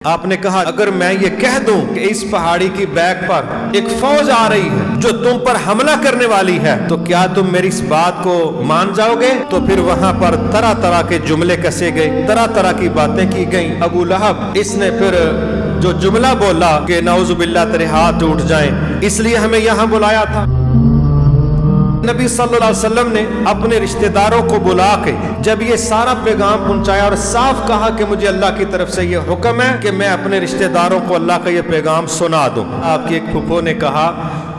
आपने कहा अगर मैं ये कह दूं कि इस पहाड़ी की बैक पर एक फौज आ रही है जो तुम पर हमला करने वाली है, तो क्या तुम मेरी इस बात को मान जाओगे? तो फिर वहां पर तरह तरह के जुमले कसे गए, तरह तरह की बातें की गई। अबू लहब इसने फिर जो जुमला बोला कि नाउजुबिल्लाह तेरे हाथ टूट जाएं, इसलिए हमें यहाँ बुलाया था। नबी सल्लल्लाहु अलैहि वसल्लम ने अपने रिश्तेदारों को बुला के जब ये सारा पैगाम पहुंचाया और साफ कहा कि मुझे अल्लाह की तरफ से ये हुक्म है कि मैं अपने रिश्तेदारों को अल्लाह का ये पैगाम सुना दूं। आपकी एक फूफो ने कहा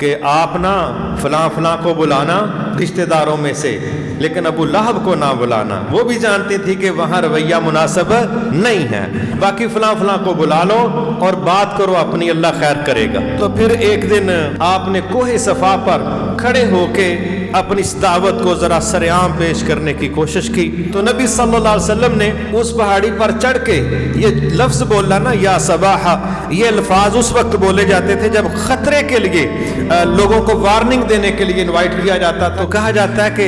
कि आप ना फलां फलां को बुलाना रिश्तेदारों में से, लेकिन अबू लहब को ना बुलाना। वो भी जानती थी कि वहाँ रवैया मुनासिब नहीं है, बाकी फलां फलां को बुला लो और बात करो अपनी, अल्लाह खैर करेगा। तो फिर एक दिन आपने कोहे सफा पर खड़े होके अपनी इस दावत को जरा सरेआम पेश करने की कोशिश की। तो नबी सल्लल्लाहु अलैहि वसल्लम ने उस पहाड़ी पर चढ़ के ये लफ्ज बोला ना, या सबाहा, ये अल्फाज उस वक्त बोले जाते थे जब खतरे के लिए लोगों को वार्निंग देने के लिए इनवाइट किया जाता। तो कहा जाता है कि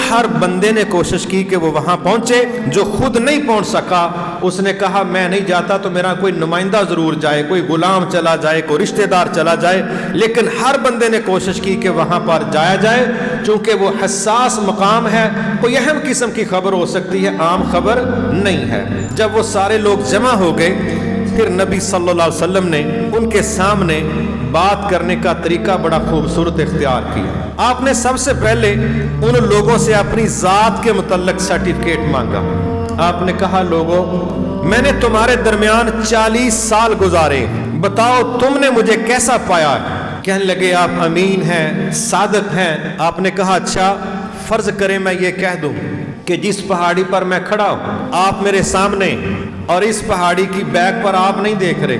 हर बंदे ने कोशिश की कि वो वहां पहुंचे, जो खुद नहीं पहुंच सका उसने कहा मैं नहीं जाता तो मेरा कोई नुमाइंदा जरूर जाए, कोई गुलाम चला जाए, कोई रिश्तेदार चला जाए, लेकिन हर बंदे ने कोशिश की कि वहां पर जाया जाए, चूंकि वो हसास मकाम है, कोई अहम किस्म की खबर हो सकती है, आम खबर नहीं है। जब वो सारे लोग जमा हो गए, फिर नबी सल्लल्लाहु अलैहि वसल्लम ने उनके सामने बात करने का तरीका बड़ा खूबसूरत इख्तियार किया। आपने सबसे पहले उन लोगों से अपनी जात के मुतल्लिक सर्टिफिकेट मांगा। आपने कहा लोगों, मैंने तुम्हारे दरमियान 40 साल गुजारे, बताओ तुमने मुझे कैसा पाया है? कहने लगे आप अमीन हैं, सादक हैं। आपने कहा अच्छा फर्ज करें मैं ये कह दूं कि जिस पहाड़ी पर मैं खड़ा हूं आप मेरे सामने, और इस पहाड़ी की बैक पर आप नहीं देख रहे,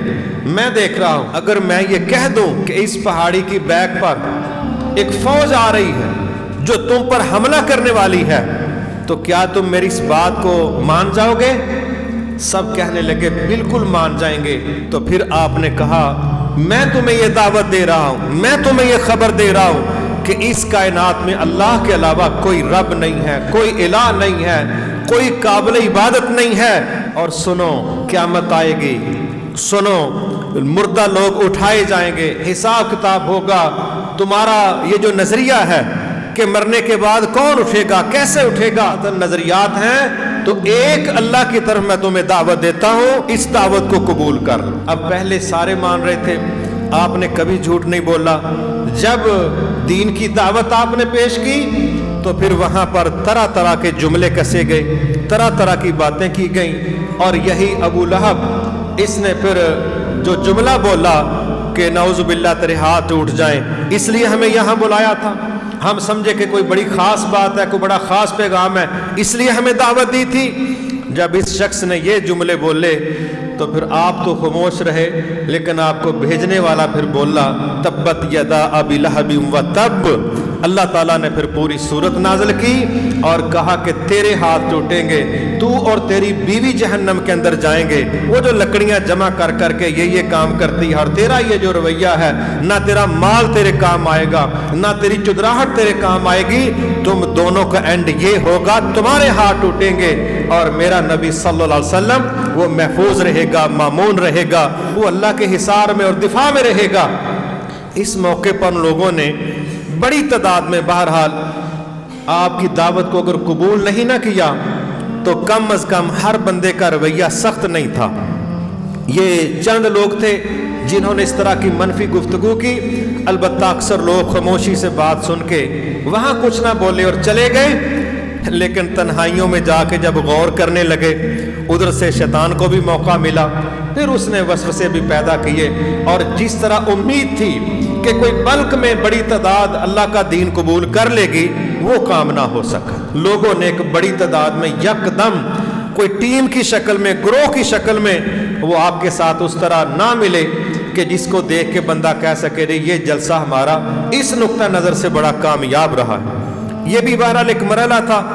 मैं देख रहा हूं। अगर मैं ये कह दूं कि इस पहाड़ी की बैक पर एक फौज आ रही है जो तुम पर हमला करने वाली है, तो क्या तुम मेरी इस बात को मान जाओगे? सब कहने लगे बिल्कुल मान जाएंगे। तो फिर आपने कहा मैं तुम्हें यह दावत दे रहा हूं, मैं तुम्हें यह खबर दे रहा हूं कि इस कायनात में अल्लाह के अलावा कोई रब नहीं है, कोई इलाह नहीं है, कोई काबिल इबादत नहीं है। और सुनो क़यामत आएगी, सुनो मुर्दा लोग उठाए जाएंगे, हिसाब किताब होगा। तुम्हारा ये जो नजरिया है कि मरने के बाद कौन उठेगा, कैसे उठेगा, तो नजरियात हैं, तो एक अल्लाह की तरफ मैं तुम्हें दावत देता हूं, इस दावत को कबूल कर। अब पहले सारे मान रहे थे, आपने कभी झूठ नहीं बोला। जब दीन की दावत आपने पेश की तो फिर वहां पर तरह तरह के जुमले कसे गए, तरह तरह की बातें की गई। और यही अबू लहब इसने फिर जो जुमला बोला कि नाउजुबिल्लाह तेरे हाथ टूट जाएं, इसलिए हमें यहाँ बुलाया था, हम समझे कि कोई बड़ी खास बात है, कोई बड़ा खास पैगाम है, इसलिए हमें दावत दी थी। जब इस शख्स ने ये जुमले बोले तो फिर आप तो खामोश रहे, लेकिन आपको भेजने वाला फिर बोला तब्बत यदा अबी लहबिन व तब। अल्लाह ताला ने फिर पूरी सूरत नाज़िल की और कहा कि तेरे हाथ टूटेंगे, तू और तेरी बीवी जहन्नम के अंदर जाएंगे। वो जो लकड़ियां जमा कर करके ये काम करती है, और तेरा ये जो रवैया है, ना तेरा माल तेरे काम आएगा, ना तेरी चुदराहट तेरे काम आएगी, तुम दोनों का एंड ये होगा, तुम्हारे हाथ टूटेंगे और मेरा नबी सल्लल्लाहु अलैहि वसल्लम वो महफूज रहेगा, मामून रहेगा, वो अल्लाह के हिसार में और दिफा में रहेगा। इस मौके पर लोगों ने बड़ी तादाद में बहरहाल आपकी दावत को अगर कबूल नहीं ना किया तो कम अज कम हर बंदे का रवैया सख्त नहीं था। ये चंद लोग थे जिन्होंने इस तरह की मनफी गुफ्तगू की। अलबत्ता अक्सर लोग खामोशी से बात सुन के वहां कुछ ना बोले और चले गए, लेकिन तन्हाइयों में जाके जब गौर करने लगे, उधर से शैतान को भी मौका मिला, फिर उसने वसवसे भी पैदा किए। और जिस तरह उम्मीद थी कि कोई बल्क में बड़ी तादाद अल्लाह का दीन कबूल कर लेगी, वो काम ना हो सका। लोगों ने एक बड़ी तादाद में यकदम कोई टीम की शक्ल में, ग्रोह की शक्ल में वो आपके साथ उस तरह ना मिले कि जिसको देख के बंदा कह सके रे ये जलसा हमारा इस नुक्ता नज़र से बड़ा कामयाब रहा है। ये भी बहरहाल एक मरहला था